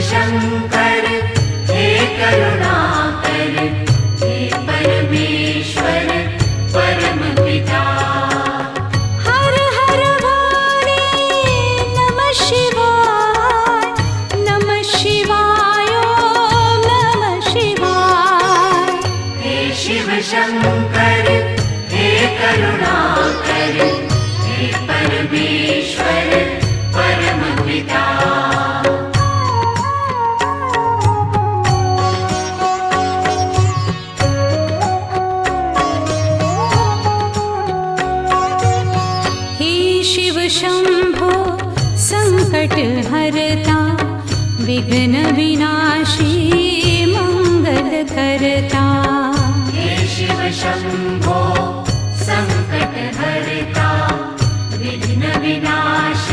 शंकर हे करुणाकर, हे परमेश्वर परम पिता। हर हर वाणी नमः शिवाय, नमः शिवाय, ओम नमः शिवाय। हे शिव शंकर हे करुणाकर, हे परमेश्वर परम पिता। शिव शंभो संकट हरता, विघ्न विनाशी मंगल करता। हे शिव शंभो संकट हरता, विघ्न विनाशी